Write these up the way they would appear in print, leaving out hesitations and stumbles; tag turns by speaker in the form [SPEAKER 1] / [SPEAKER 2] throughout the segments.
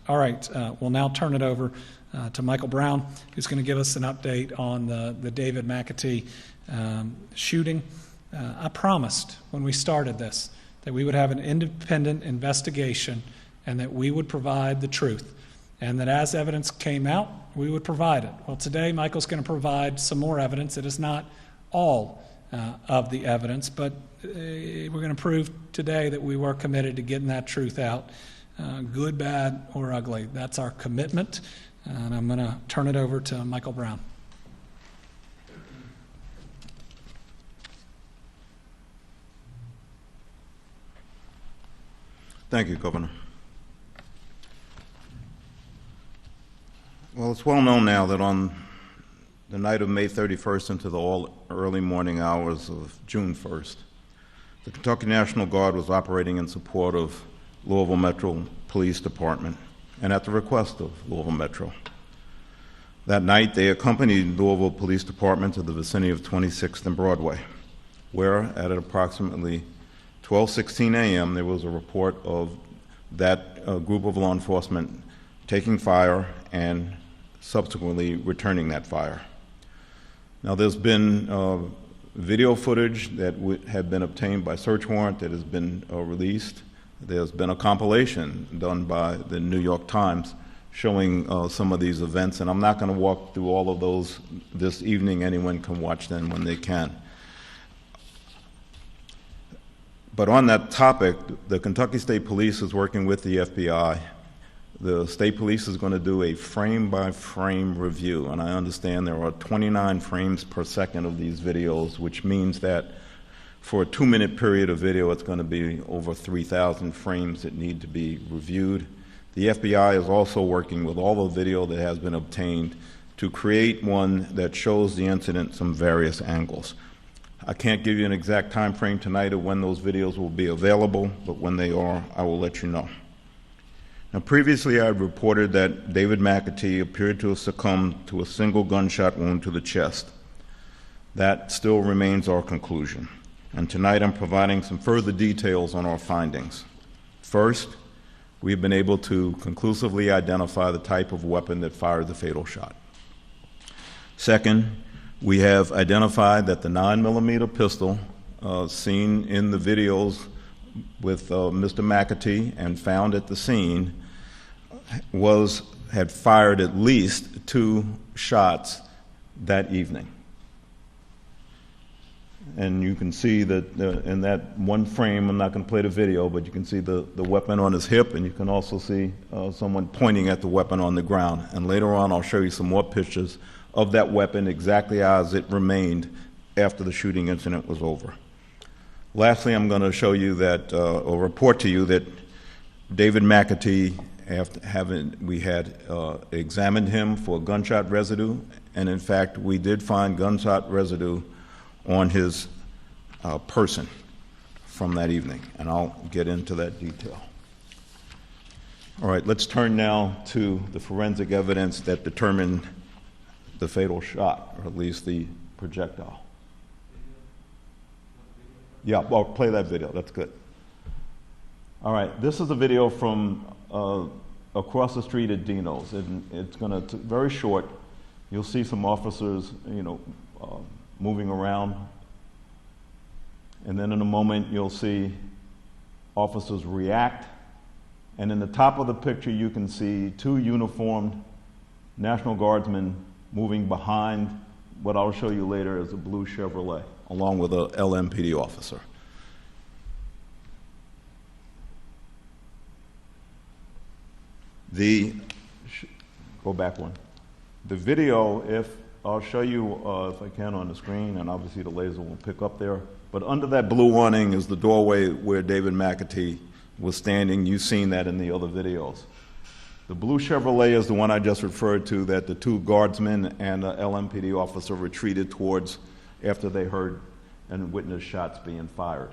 [SPEAKER 1] All right, we'll now turn it over to Michael Brown, who's going to give us an update on the David McAtee shooting. I promised when we started this that we would have an independent investigation and that we would provide the truth, and that as evidence came out, we would provide it. Well, today Michael's going to provide some more evidence. It is not all of the evidence, but we're going to prove today that we were committed to getting that truth out, good, bad, or ugly. That's our commitment, and I'm going to turn it over to Michael Brown.
[SPEAKER 2] Thank you, Governor. Well, it's well known now that on the night of May 31st into the early morning hours of June 1st, the Kentucky National Guard was operating in support of Louisville Metro Police Department and at the request of Louisville Metro. That night, they accompanied Louisville Police Department to the vicinity of 26th and Broadway, where at approximately 12:16 a.m., there was a report of that group of law enforcement taking fire and subsequently returning that fire. Now, there's been video footage that had been obtained by search warrant that has been released. There's been a compilation done by the New York Times showing some of these events, and I'm not going to walk through all of those this evening. Anyone can watch them when they can. But on that topic, the Kentucky State Police is working with the FBI. The State Police is going to do a frame-by-frame review, and I understand there are 29 frames per second of these videos, which means that for a 2-minute period of video, it's going to be over 3,000 frames that need to be reviewed. The FBI is also working with all the video that has been obtained to create one that shows the incident from various angles. I can't give you an exact time frame tonight of when those videos will be available, but when they are, I will let you know. Now, previously I had reported that David McAtee appeared to have succumbed to a single gunshot wound to the chest. That still remains our conclusion. And tonight I'm providing some further details on our findings. First, we've been able to conclusively identify the type of weapon that fired the fatal shot. Second, we have identified that the 9mm pistol seen in the videos with Mr. McAtee and found at the scene had fired at least 2 shots that evening. And you can see that in that one frame, I'm not going to play the video, but you can see the weapon on his hip, and you can also see someone pointing at the weapon on the ground. And later on, I'll show you some more pictures of that weapon exactly as it remained after the shooting incident was over. Lastly, I'm going to show you that, or report to you that David McAtee, we had examined him for gunshot residue, and in fact, we did find gunshot residue on his person from that evening, and I'll get into that detail. All right, let's turn now to the forensic evidence that determined the fatal shot, or at least the projectile. Yeah, well, play that video, that's good. All right, this is a video from across the street at Dino's, and it's gonna, very short, you'll see some officers, moving around, and then in a moment you'll see officers react, and in the top of the picture you can see 2 uniformed National Guardsmen moving behind what I'll show you later is a blue Chevrolet, along with a LMPD officer. Go back one. The video, I'll show you if I can on the screen, and obviously the laser will pick up there, but under that blue awning is the doorway where David McAtee was standing. You've seen that in the other videos. The blue Chevrolet is the one I just referred to that the 2 guardsmen and the LMPD officer retreated towards after they heard and witnessed shots being fired.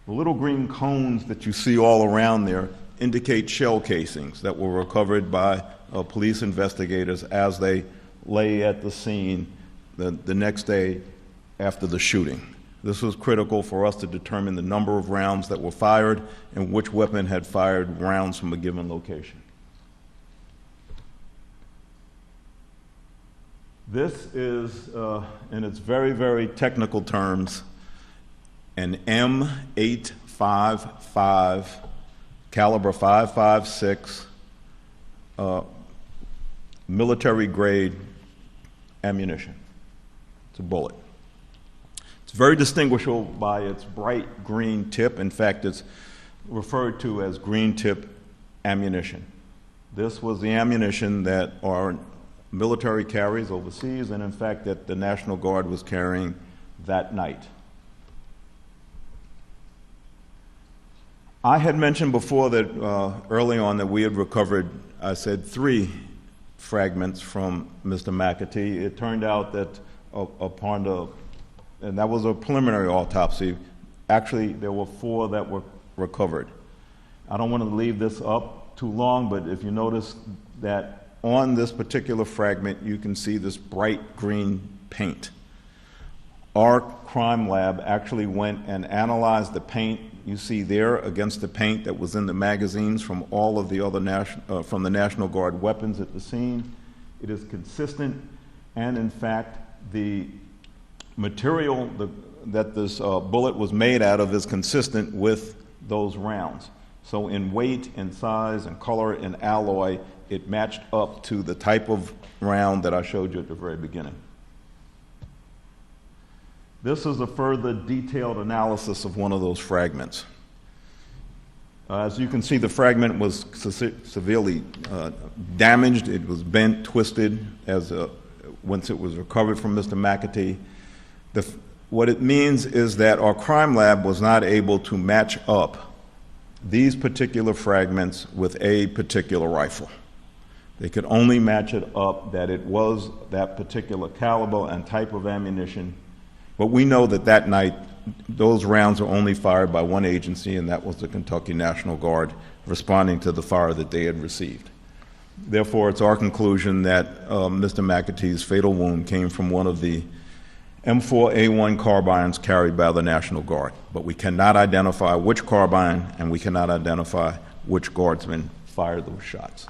[SPEAKER 2] The little green cones that you see all around there indicate shell casings that were recovered by police investigators as they lay at the scene the next day after the shooting. This was critical for us to determine the number of rounds that were fired and which weapon had fired rounds from a given location. This is, in its very, very technical terms, an M855 caliber 5.56 military-grade ammunition. It's a bullet. It's very distinguishable by its bright green tip. In fact, it's referred to as green tip ammunition. This was the ammunition that our military carries overseas, and in fact that the National Guard was carrying that night. I had mentioned before that early on that we had recovered, I said, 3 fragments from Mr. McAtee. It turned out that and that was a preliminary autopsy, actually there were 4 that were recovered. I don't want to leave this up too long, but if you notice that on this particular fragment, you can see this bright green paint. Our crime lab actually went and analyzed the paint you see there against the paint that was in the magazines from all of the other from the National Guard weapons at the scene. It is consistent, and in fact, the material that this bullet was made out of is consistent with those rounds. So in weight and size and color and alloy, it matched up to the type of round that I showed you at the very beginning. This is a further detailed analysis of one of those fragments. As you can see, the fragment was severely damaged. It was bent, twisted, once it was recovered from Mr. McAtee. What it means is that our crime lab was not able to match up these particular fragments with a particular rifle. They could only match it up that it was that particular caliber and type of ammunition. But we know that that night, those rounds were only fired by one agency, and that was the Kentucky National Guard, responding to the fire that they had received. Therefore, it's our conclusion that Mr. McAtee's fatal wound came from one of the M4A1 carbines carried by the National Guard. But we cannot identify which carbine, and we cannot identify which guardsman fired those shots.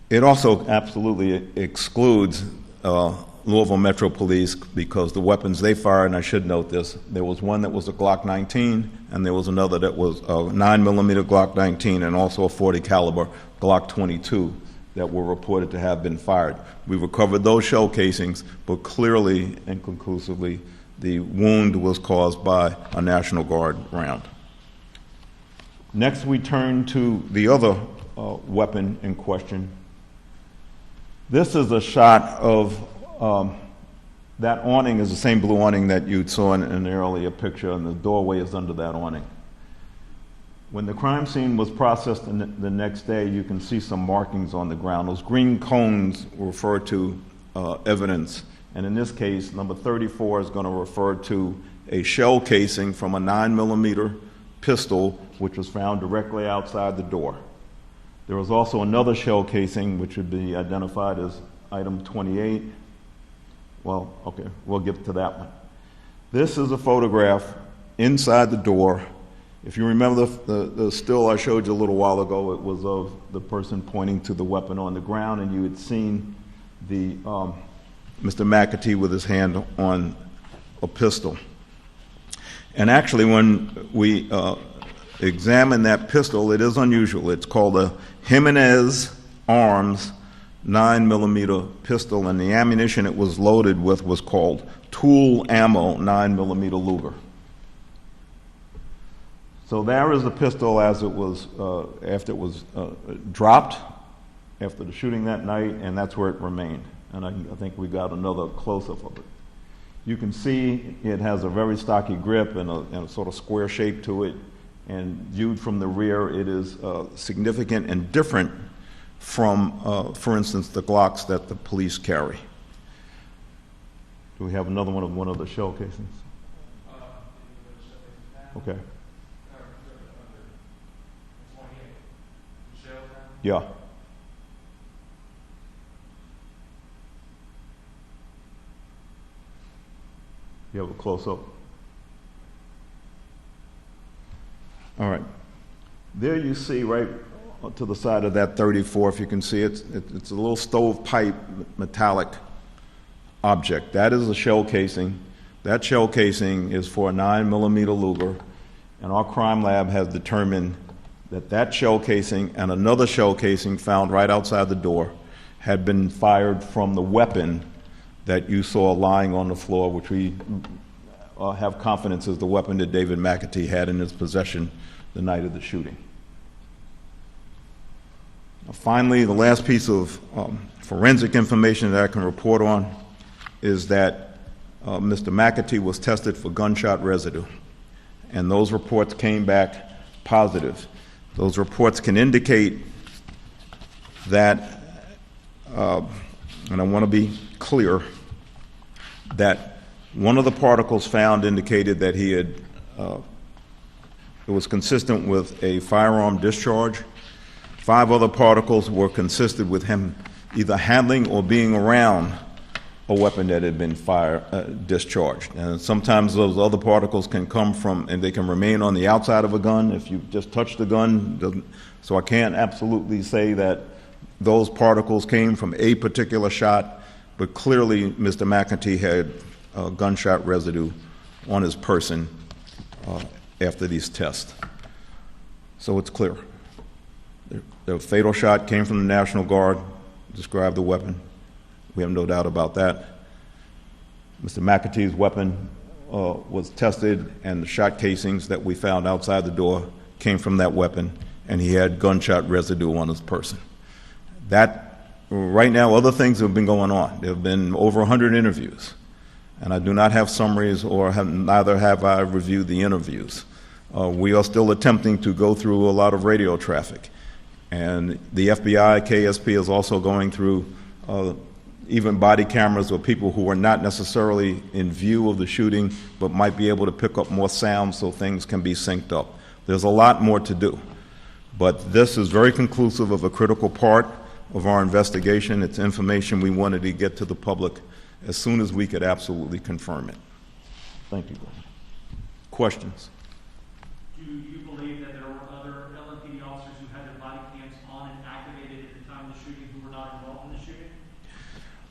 [SPEAKER 2] It also absolutely excludes Louisville Metro Police because the weapons they fired, and I should note this, there was one that was a Glock 19, and there was another that was a 9mm Glock 19 and also a .40 caliber Glock 22 that were reported to have been fired. We recovered those shell casings, but clearly and conclusively, the wound was caused by a National Guard round. Next, we turn to the other weapon in question. This is a shot of that awning is the same blue awning that you saw in an earlier picture, and the doorway is under that awning. When the crime scene was processed the next day, you can see some markings on the ground. Those green cones refer to evidence, and in this case, number 34 is going to refer to a shell casing from a 9mm pistol, which was found directly outside the door. There was also another shell casing, which would be identified as item 28. Well, okay, we'll get to that one. This is a photograph inside the door. If you remember the still I showed you a little while ago, it was of the person pointing to the weapon on the ground, and you had seen the Mr. McAtee with his hand on a pistol. And actually, when we examine that pistol, it is unusual. It's called a Jimenez Arms 9mm pistol, and the ammunition it was loaded with was called Tool Ammo 9mm Luger. So there is the pistol as it was after it was dropped after the shooting that night, and that's where it remained. And I think we got another close-up of it. You can see it has a very stocky grip and a sort of square shape to it. And viewed from the rear, it is significant and different from, for instance, the Glocks that the police carry. Do we have another one of the shell casings? Okay. Yeah. You have a close-up. All right. There you see right to the side of that 34, if you can see it, it's a little stovepipe metallic object. That is a shell casing. That shell casing is for a 9mm Luger, and our crime lab has determined that that shell casing and another shell casing found right outside the door had been fired from the weapon that you saw lying on the floor, which we have confidence is the weapon that David McAtee had in his possession the night of the shooting. Finally, the last piece of forensic information that I can report on is that Mr. McAtee was tested for gunshot residue, and those reports came back positive. Those reports can indicate that, and I want to be clear, that one of the particles found indicated that he had, it was consistent with a firearm discharge. 5 other particles were consistent with him either handling or being around a weapon that had been discharged. And sometimes those other particles can come from, and they can remain on the outside of a gun if you just touch the gun. So I can't absolutely say that those particles came from a particular shot, but clearly Mr. McAtee had gunshot residue on his person after these tests. So it's clear. The fatal shot came from the National Guard, described the weapon. We have no doubt about that. Mr. McAtee's weapon was tested, and the shot casings that we found outside the door came from that weapon, and he had gunshot residue on his person. That, right now, other things have been going on. There have been over 100 interviews, and I do not have summaries, or neither have I reviewed the interviews. We are still attempting to go through a lot of radio traffic. And the FBI, KSP, is also going through even body cameras of people who are not necessarily in view of the shooting, but might be able to pick up more sound so things can be synced up. There's a lot more to do. But this is very conclusive of a critical part of our investigation. It's information we wanted to get to the public as soon as we could absolutely confirm it. Thank you. Questions?
[SPEAKER 3] Do you believe that there were other LMPD officers who had their body cams on and activated at the time of the shooting who were not involved in the shooting?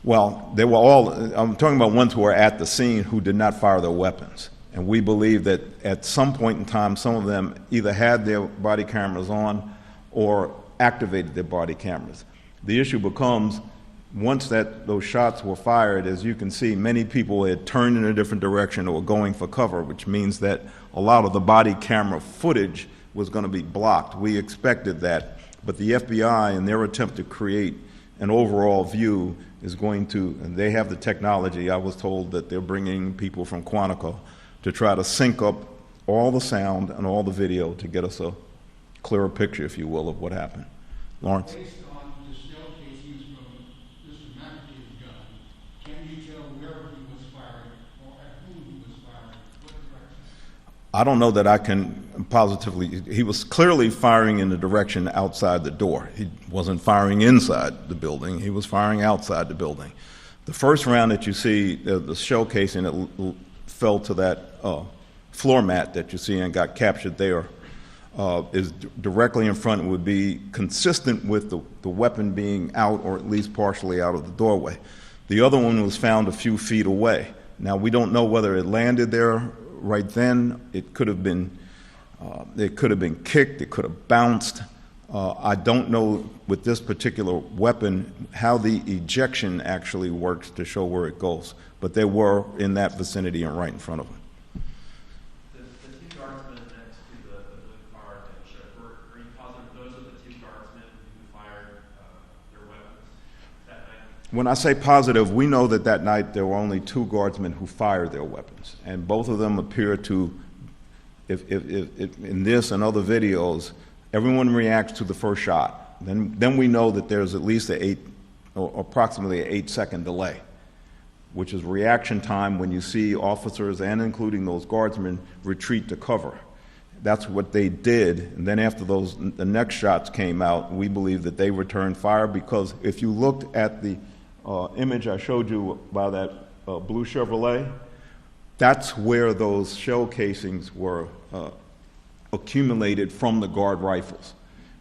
[SPEAKER 2] Well, they were all, I'm talking about ones who were at the scene who did not fire their weapons. And we believe that at some point in time, some of them either had their body cameras on or activated their body cameras. The issue becomes, once those shots were fired, as you can see, many people had turned in a different direction or were going for cover, which means that a lot of the body camera footage was going to be blocked. We expected that, but the FBI, in their attempt to create an overall view, is going to, and they have the technology. I was told that they're bringing people from Quantico to try to sync up all the sound and all the video to get us a clearer picture, if you will, of what happened. Lawrence?
[SPEAKER 4] Based on the shell casings from Mr. McAtee's gun, can you tell where he was firing or at whom he was firing? What direction?
[SPEAKER 2] I don't know that I can positively, he was clearly firing in the direction outside the door. He wasn't firing inside the building, he was firing outside the building. The first round that you see, the shell casing that fell to that floor mat that you see and got captured there, is directly in front. It would be consistent with the weapon being out, or at least partially out of the doorway. The other one was found a few feet away. Now, we don't know whether it landed there right then. It could have been kicked, it could have bounced. I don't know with this particular weapon how the ejection actually works to show where it goes, but they were in that vicinity and right in front of them.
[SPEAKER 5] The two guardsmen next to the blue car that you showed, are you positive those are the two guardsmen who fired their weapons that night?
[SPEAKER 2] When I say positive, we know that that night there were only 2 guardsmen who fired their weapons, and both of them appear to, if in this and other videos, everyone reacts to the first shot. Then we know that there's at least approximately an 8-second delay, which is reaction time when you see officers, and including those guardsmen, retreat to cover. That's what they did, and then after the next shots came out, we believe that they returned fire, because if you looked at the image I showed you by that blue Chevrolet, that's where those shell casings were accumulated from the Guard rifles.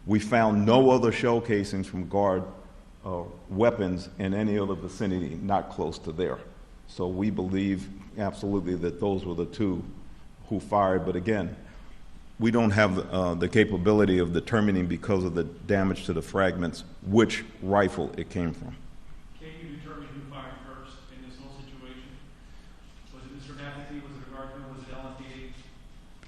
[SPEAKER 2] We found no other shell casings from Guard weapons in any other vicinity not close to there. So we believe absolutely that those were the two who fired. But again, we don't have the capability of determining, because of the damage to the fragments, which rifle it came from.
[SPEAKER 3] Can you determine who fired first in this whole situation? Was it Mr. McAtee, was it a guardsman, was it LMPD?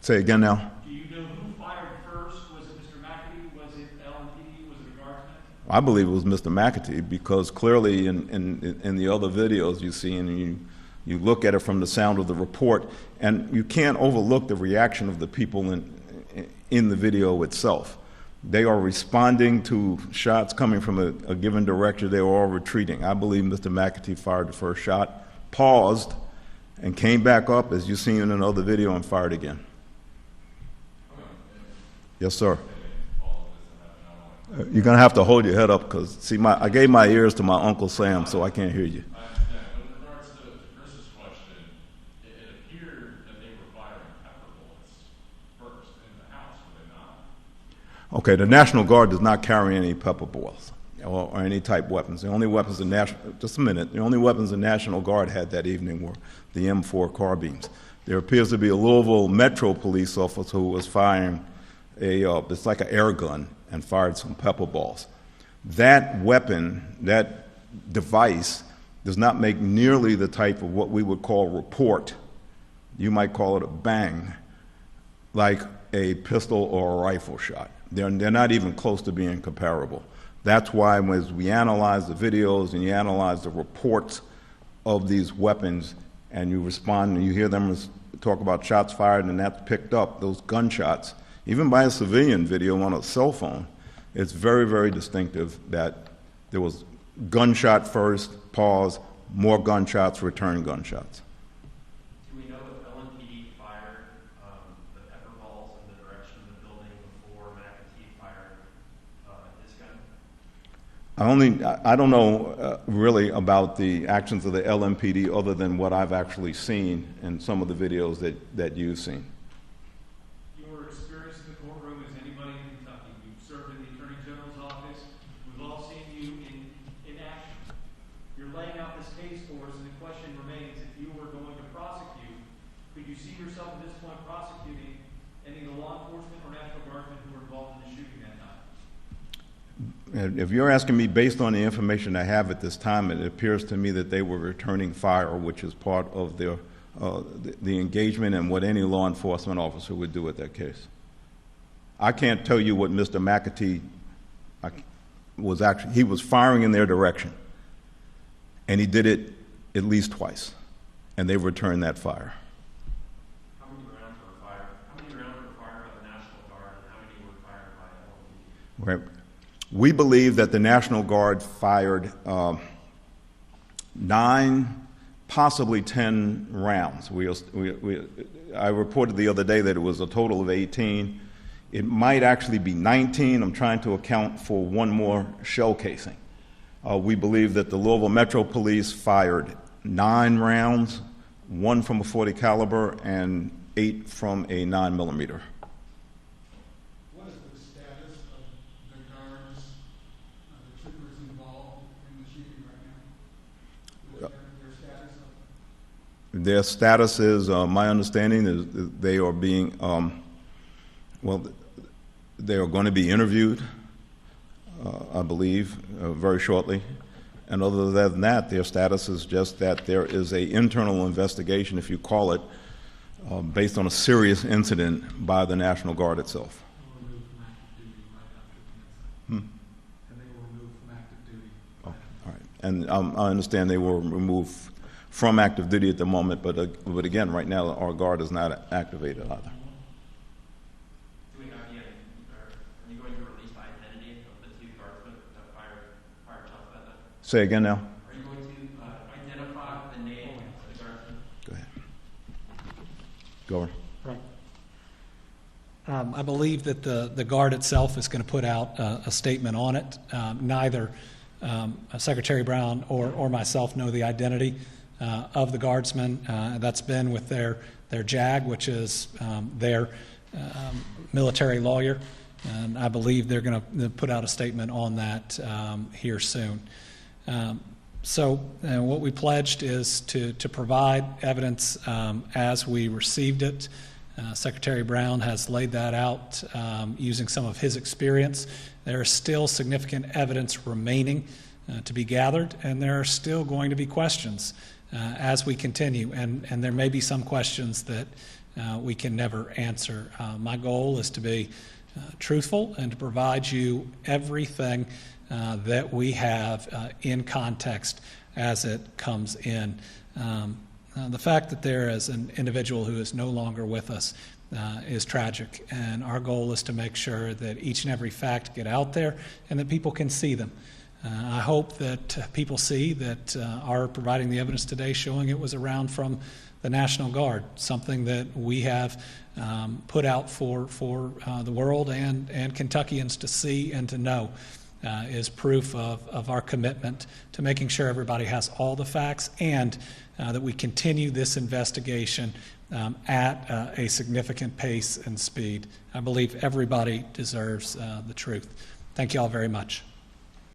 [SPEAKER 2] Say again now.
[SPEAKER 3] Do you know who fired first? Was it Mr. McAtee, was it LMPD, was it a guardsman?
[SPEAKER 2] I believe it was Mr. McAtee, because clearly in the other videos you see, and you look at it from the sound of the report, and you can't overlook the reaction of the people in the video itself. They are responding to shots coming from a given direction. They were all retreating. I believe Mr. McAtee fired the first shot, paused, and came back up, as you've seen in another video, and fired again. Yes, sir. You're going to have to hold your head up, because, see, I gave my ears to my Uncle Sam, so I can't hear you.
[SPEAKER 6] I understand. But in regards to Chris's question, it appeared that they were firing pepper bullets first in the house, were they not?
[SPEAKER 2] Okay, the National Guard does not carry any pepper bullets or any type weapons. The only weapons just a minute, the only weapons the National Guard had that evening were the M4 carbines. There appears to be a Louisville Metro police officer who was firing it's like an air gun, and fired some pepper balls. That weapon, that device, does not make nearly the type of what we would call report. You might call it a bang, like a pistol or a rifle shot. They're not even close to being comparable. That's why as we analyze the videos and you analyze the reports of these weapons, and you respond and you hear them talk about shots fired and that's picked up, those gunshots, even by a civilian video on a cell phone, it's very, very distinctive that there was gunshot first, pause, more gunshots, return gunshots.
[SPEAKER 5] Do we know if LMPD fired the pepper balls in the direction of the building before McAtee fired his gun?
[SPEAKER 2] I don't know really about the actions of the LMPD other than what I've actually seen in some of the videos that you've seen.
[SPEAKER 3] Your experience in the courtroom as anybody in Kentucky. You've served in the Attorney General's office. We've all seen you in action. You're laying out this case for us, and the question remains, if you were going to prosecute, could you see yourself at this point prosecuting any of the law enforcement or National Guardsmen who were involved in the shooting that night?
[SPEAKER 2] And if you're asking me based on the information I have at this time, it appears to me that they were returning fire, which is part of their the engagement and what any law enforcement officer would do with that case. I can't tell you what Mr. McAtee he was firing in their direction, and he did it at least twice, and they returned that fire.
[SPEAKER 5] How many rounds were fired? How many rounds were fired by the National Guard, and how many were fired by LMPD?
[SPEAKER 2] Right. We believe that the National Guard fired 9, possibly 10 rounds. I reported the other day that it was a total of 18. It might actually be 19. I'm trying to account for one more shell casing. We believe that the Louisville Metro Police fired 9 rounds, 1 from a .40 caliber and 8 from a 9mm.
[SPEAKER 4] What is the status of the guards, the troopers involved in the shooting right now? Their status of
[SPEAKER 2] Their status is, my understanding is they are being, they are going to be interviewed, I believe, very shortly. And other than that, their status is just that there is an internal investigation, if you call it, based on a serious incident by the National Guard itself.
[SPEAKER 1] And they were removed from active duty.
[SPEAKER 2] Oh, all right. And I understand they were removed from active duty at the moment, but again, right now, our guard is not activated either.
[SPEAKER 5] Do we have are you going to release the identity of the 2 guardsmen that fired shots that night?
[SPEAKER 2] Say again now?
[SPEAKER 5] Are you going to identify the name of the guardsmen?
[SPEAKER 2] Go ahead. Go on.
[SPEAKER 1] Right. I believe that the Guard itself is going to put out a statement on it. Neither Secretary Brown or myself know the identity of the Guardsmen. That's been with their JAG, which is their military lawyer, and I believe they're going to put out a statement on that here soon. So what we pledged is to provide evidence as we received it. Secretary Brown has laid that out using some of his experience. There is still significant evidence remaining to be gathered, and there are still going to be questions as we continue, and there may be some questions that we can never answer. My goal is to be truthful and to provide you everything that we have in context as it comes in. The fact that there is an individual who is no longer with us is tragic, and our goal is to make sure that each and every fact get out there and that people can see them. I hope that people see that our providing the evidence today showing it was around from the National Guard, something that we have put out for the world and Kentuckians to see and to know is proof of our commitment to making sure everybody has all the facts, and that we continue this investigation at a significant pace and speed. I believe everybody deserves the truth. Thank you all very much.